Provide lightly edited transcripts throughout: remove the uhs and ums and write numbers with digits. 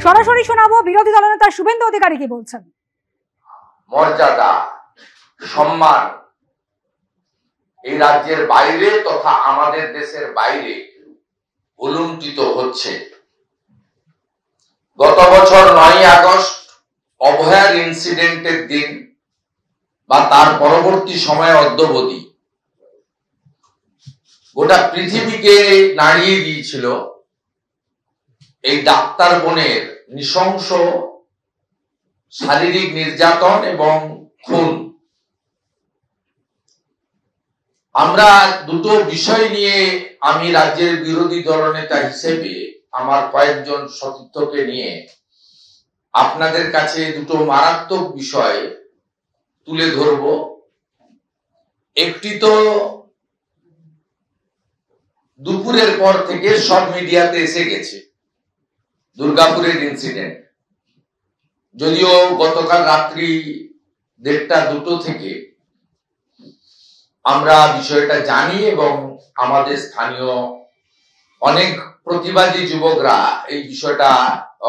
সরাসরি শোনাবো বিরোধী দলনেতা শুভেন্দু অধিকারী কি বলছেন। মর্যাদা সম্মান এই রাজ্যের বাইরে তথা আমাদের দেশের বাইরে উলুণ্ঠিত হচ্ছে। গত বছর 9ই আগস্ট অভয়ার ইনসিডেন্টের দিন বা তার পরবর্তী সময়ে অদ্যাবধি গোটা পৃথিবীকে নাড়িয়ে দিয়েছিল এই ডাক্তার বোনের নৃশংস শারীরিক নির্যাতন এবং খুন। আমরা দুটো বিষয় নিয়ে আমি রাজ্যের বিরোধী দলনেতা হিসেবে আমার কয়েকজন সতীর্থকে নিয়ে আপনাদের কাছে দুটো মারাত্মক বিষয় তুলে ধরব। একটি তো দুপুরের পর থেকে সব মিডিয়াতে এসে গেছে, দুর্গাপুরের ইনসিডেন্ট। যদিও গতকাল রাত্রি 1:30-2 থেকে আমরা বিষয়টা জানি এবং আমাদের স্থানীয় অনেক প্রতিবাদী যুবকরা এই বিষয়টা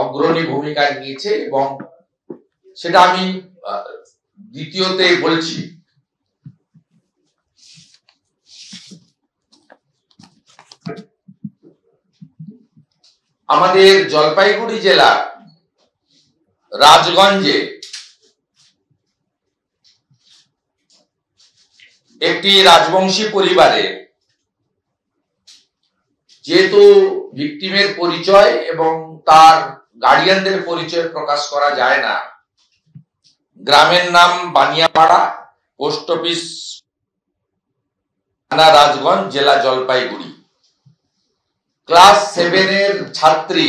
অগ্রণী ভূমিকা নিয়েছে এবং সেটা আমি দ্বিতীয়তে বলছি। আমাদের জলপাইগুড়ি জেলার রাজগঞ্জে একটি রাজবংশী পরিবারে, যেহেতু ভিকটিমের পরিচয় এবং তার গার্ডিয়ানদের পরিচয় প্রকাশ করা যায় না, গ্রামের নাম বানিয়াপাড়া, পোস্ট অফিস থানা রাজগঞ্জ, জেলা জলপাইগুড়ি। ক্লাস 7-এর ছাত্রী,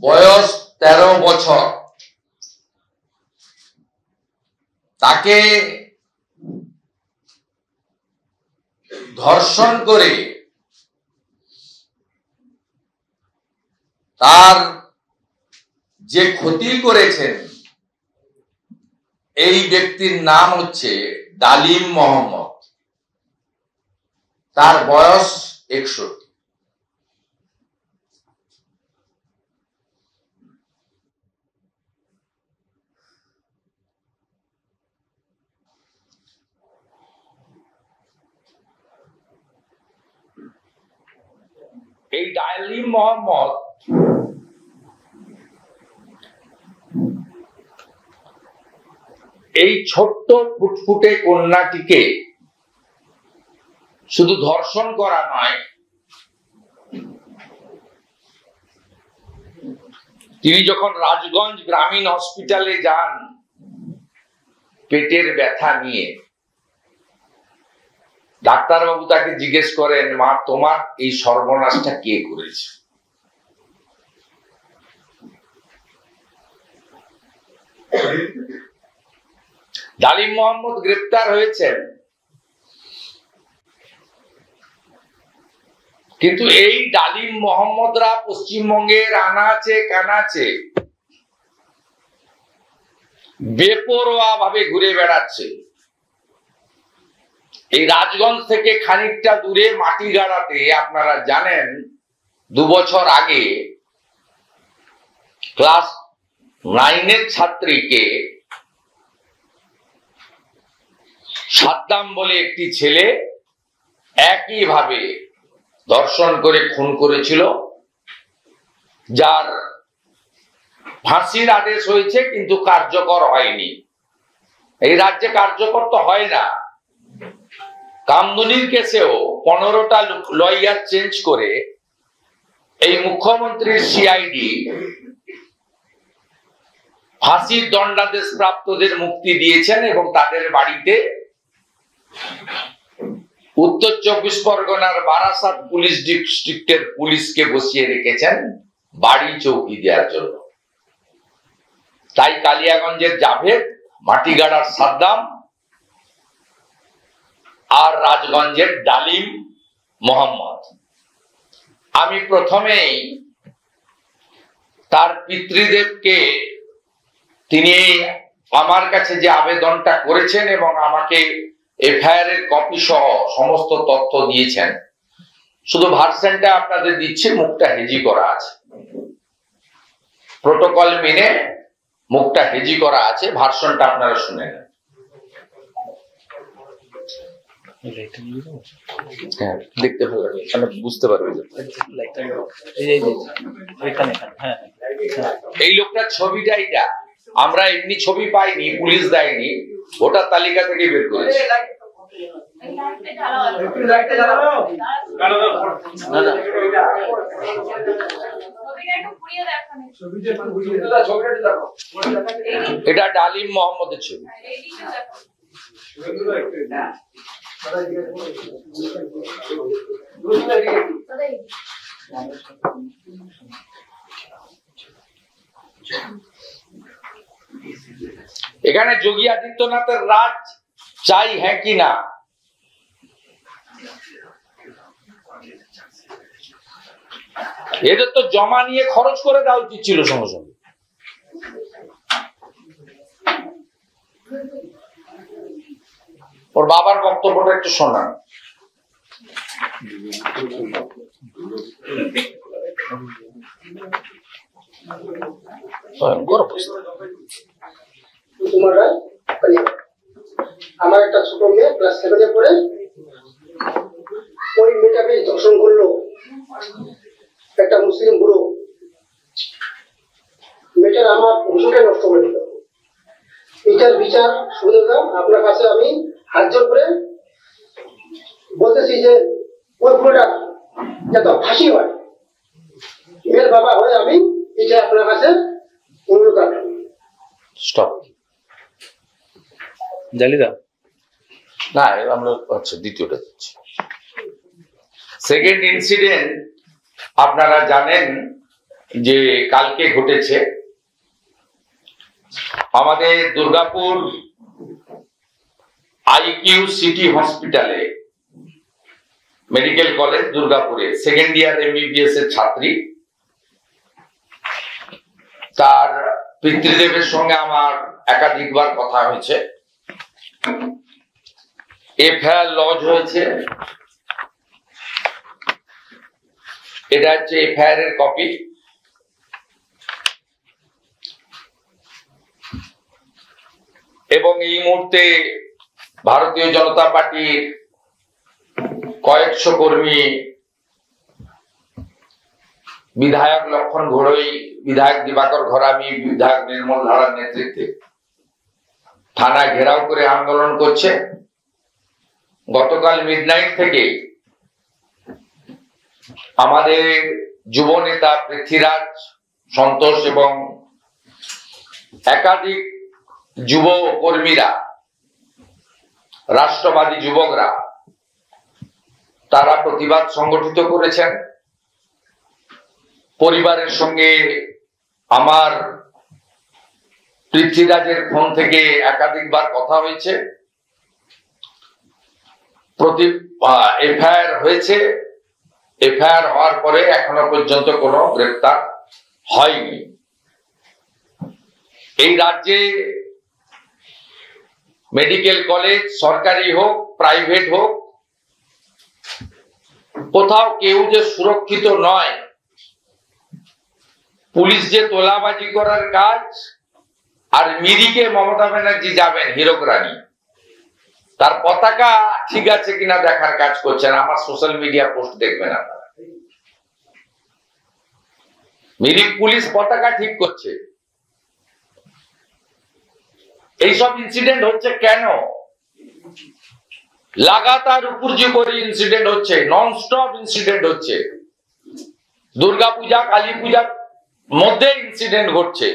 বয়স 13 বছর, তাকে ধর্ষণ করে তার যে ক্ষতি করেছেন এই ব্যক্তির নাম হচ্ছে ডালিম মোহাম্মদ। তার বয়স 61। এই ডালিম মোহাম্মদ এই ছোট্ট ফুটফুটে কন্যাটিকে শুধু ধর্ষণ করা নয়, তিনি যখন রাজগঞ্জ গ্রামীণ হসপিটালে যান পেটের ব্যথা নিয়ে, ডাক্তারবাবু তাকে জিজ্ঞেস করেন, মা তোমার এই সর্বনাশটা কে করেছে? ডালিম মোহাম্মদ গ্রেপ্তার হয়েছেন, কিন্তু এই ডালিম মোহাম্মদরা পশ্চিমবঙ্গের আনাচে কানাচে বেপরোয়া ভাবে ঘুরে বেড়াচ্ছে। এই রাজগঞ্জ থেকে খানিকটা দূরে মাটিগাড়াতে আপনারা জানেন 2 বছর আগে ক্লাস 9-এর ছাত্রীকে সাদ্দাম বলে একটি ছেলে একইভাবে ধর্ষণ করে খুন করেছিল, যার ফাঁসির আদেশ হয়েছে কিন্তু কার্যকর হয়নি। এই রাজ্যে কার্যকর তো হয় না। কামদুনির কেসেও 15টা লয়ার চেঞ্জ করে এই মুখ্যমন্ত্রীর সিআইডি ফাঁসির দণ্ডাদেশ প্রাপ্তদের মুক্তি দিয়েছেন এবং তাদের বাড়িতে উত্তর 24 পরগনার বারাসাত পুলিশ ডিস্ট্রিক্টের পুলিশকে বসিয়ে রেখেছেন বাড়ি চৌকি দেওয়ার জন্য। তাই কালিয়াগঞ্জের জাভেদ, মাটিগাড়ার সাদ্দাম আর রাজগঞ্জের ডালিম মোহাম্মদ। আমি প্রথমেই তার পিতৃদেবকে, তিনি আমার কাছে যে আবেদনটা করেছেন এবং আমাকে এফআইআর এর কপি সহ সমস্ত তথ্য দিয়েছেন, শুধু ভার্সনটা আপনাদের দিচ্ছি, মুখটা হেজি করা আছে। প্রোটোকল মেনে মুখটা হেজি করা আছে, ভার্সনটা আপনারা শুনে নেন। হ্যাঁ, দেখতে ভালো লাগে, বুঝতে পারবে। এই লোকটার ছবিটা এইটা, আমরা এমনি ছবি পাইনি, পুলিশ দেয়নি, ভোটার তালিকা থেকে বের করেছি। এটা ডালিম মোহাম্মদের ছবি। এখানে যোগী আদিত্যনাথের রাজ চাই হ্যাঁ কি না, এদের তো জমা নিয়ে খরচ করে দেওয়া উচিত ছিল সঙ্গে সঙ্গে। ওর বাবার বক্তব্যটা একটু শোনান। আমার একটা ছোট মেয়ে ক্লাস 7-এ পড়ে, ওই মেয়েটাকে ধর্ষণ করলো একটা মুসলিম বুড়ো। মেয়েটার আমার বংশটাই নষ্ট করে দিল। এটার বিচার সুবিধা আপনার কাছে আমি হাত জোর করে বলতেছি যে ওই বুড়োটা যত ফাঁসি হয়, মেয়ের বাবা হয়ে আমি এটা আপনার কাছে অনুরোধ রাখলাম। স্টপ। জালিদা না, আমরা আচ্ছা দ্বিতীয়টা দিচ্ছি। সেকেন্ড ইনসিডেন্ট আপনারা জানেন যে কালকে ঘটেছে আমাদের দুর্গাপুর আইকিউ সিটি হসপিটালে, মেডিকেল কলেজ দুর্গাপুরে সেকেন্ড ইয়ার এমবিবিএস এর ছাত্রী, তার পিতৃদেবের সঙ্গে আমার একাধিকবার কথা হয়েছে। এফআইআর লজ হয়েছে, এটা হচ্ছে এফআইআর এর কপি। এবং এই মুহূর্তে ভারতীয় জনতা পার্টির কয়েকশো কর্মী, বিধায়ক লক্ষণ ঘোড়ই, বিধায়ক দিবাকর ঘরামি, বিধায়ক নির্মল ধারার নেতৃত্বে থানা ঘেরাও করে আন্দোলন করছে। গতকাল মিডনাইট থেকে আমাদের যুব নেতা পৃথ্বীরাজ, সন্তোষ এবং একাধিক যুব কর্মীরা, রাষ্ট্রবাদী যুবকরা, তারা প্রতিবাদ সংগঠিত করেছেন। পরিবারের সঙ্গে আমার পৃথ্বীরাজের ফোন থেকে একাধিকবার কথা হয়েছে। এফআইআর হয়েছে, এফআইআর হওয়ার পরে এখনো পর্যন্ত কোনো গ্রেফতার হয়নি। এই রাজ্যে মেডিকেল কলেজ সরকারি হোক প্রাইভেট হোক, কোথাও কেউ যে সুরক্ষিত নয়। পুলিশ যে তোলাবাজি করার কাজ, আর মিরিকে মমতা ব্যানার্জি যাবেন হীরক রানী, তার পতাকা ঠিক আছে কিনা দেখার কাজ করছেন। আমার সোশ্যাল মিডিয়া পোস্ট দেখবেন আপনারা, মিরিক পুলিশ পতাকা ঠিক করছে। এইসব ইনসিডেন্ট হচ্ছে কেন? লাগাতার উপর্যু করে ইনসিডেন্ট হচ্ছে, নন স্টপ ইনসিডেন্ট হচ্ছে। দুর্গাপূজা, কালী পূজার মধ্যে ইনসিডেন্ট ঘটছে।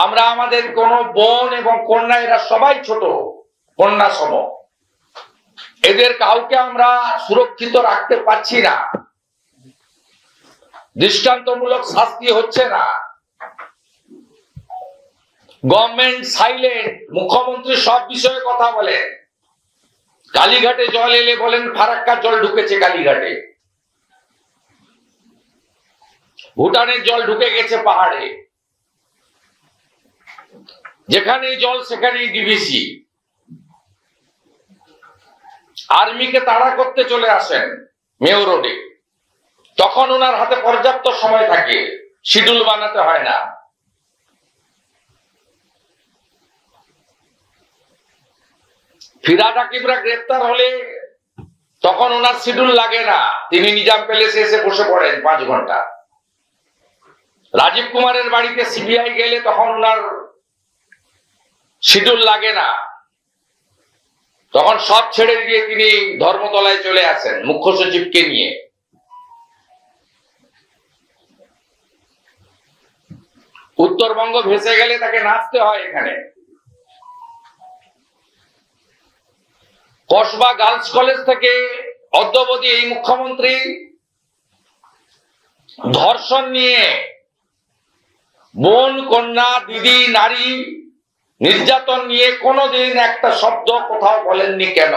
আমরা আমাদের কোন বোন এবং কন্যা, এরা সবাই ছোট কন্যা সম, এদের কাউকে আমরা সুরক্ষিত রাখতে পারছি না। দৃষ্টান্তমূলক শাস্তি হচ্ছে না। Government silent. মুখ্যমন্ত্রী সব বিষয়ে কথা বলেন। কালীঘাটে জল এলে বলেন ফারাক্কার জল ঢুকেছে কালীঘাটে, ভুটানের জল ঢুকে গেছে পাহাড়ে, যেখানেই জল সেখানেই ডিভিসি। আর্মিকে তাড়া করতে চলে আসেন মেয়র রোডে, তখন ওনার হাতে পর্যাপ্ত সময় থাকে। শিডিউল বানাতে হয় না। ফিরহাদ হাকিমরা গ্রেফতার হলে তখন ওনার শিডিউল লাগে না, তিনি নিজাম প্যালেসে এসে বসে পড়েন 5 ঘন্টা। রাজীব কুমারের বাড়িতে সিবিআই গেলে তখন ওনার শিডিউল লাগে না, তখন সব ছেড়ে দিয়ে তিনি ধর্মতলায় চলে আসেন মুখ্য সচিবকে নিয়ে। উত্তরবঙ্গ ভেসে গেলে তাকে নাচতে হয় এখানে। কসবা গার্লস কলেজ থেকে অদ্যাবধি এই মুখ্যমন্ত্রী ধর্ষণ নিয়ে, বোন, কন্যা, দিদি, নারী নির্যাতন নিয়ে কোনোদিন একটা শব্দ কোথাও বলেননি কেন?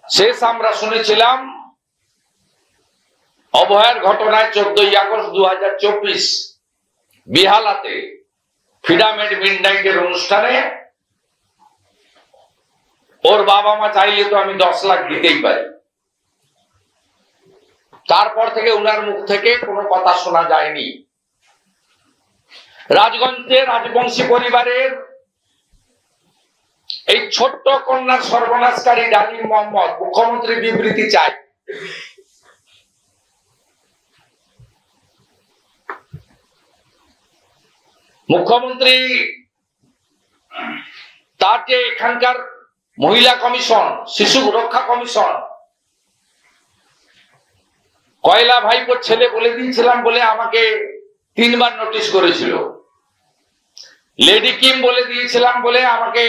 শেষ আমরা শুনেছিলাম অভয়ার ঘটনায় 14ই আগস্ট 2024 বিহালাতে ফ্রিডম এট মিডনাইটের অনুষ্ঠানে ওর বাবা মা চাইলে তো আমি 10 লাখ দিতেই পারি। তারপর থেকে উনার মুখ থেকে কোনো কথা শোনা যায়নি। রাজগঞ্জে রাজবংশী পরিবারের এই ছোট্ট কন্যার সর্বনাশকারী ডালিম মোহাম্মদ মুখ্যমন্ত্রী বিবৃতি চাই। মুখ্যমন্ত্রী তার যে এখানকার মহিলা কমিশন, শিশু রক্ষা কমিশন, কয়লা ভাইপোর ছেলে বলে দিয়েছিলাম বলে আমাকে 3 বার নোটিশ করেছিল। লেডি কিম বলে দিয়েছিলাম বলে আমাকে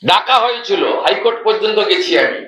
ডাকা হয়েছিল, হাইকোর্ট পর্যন্ত গেছি আমি।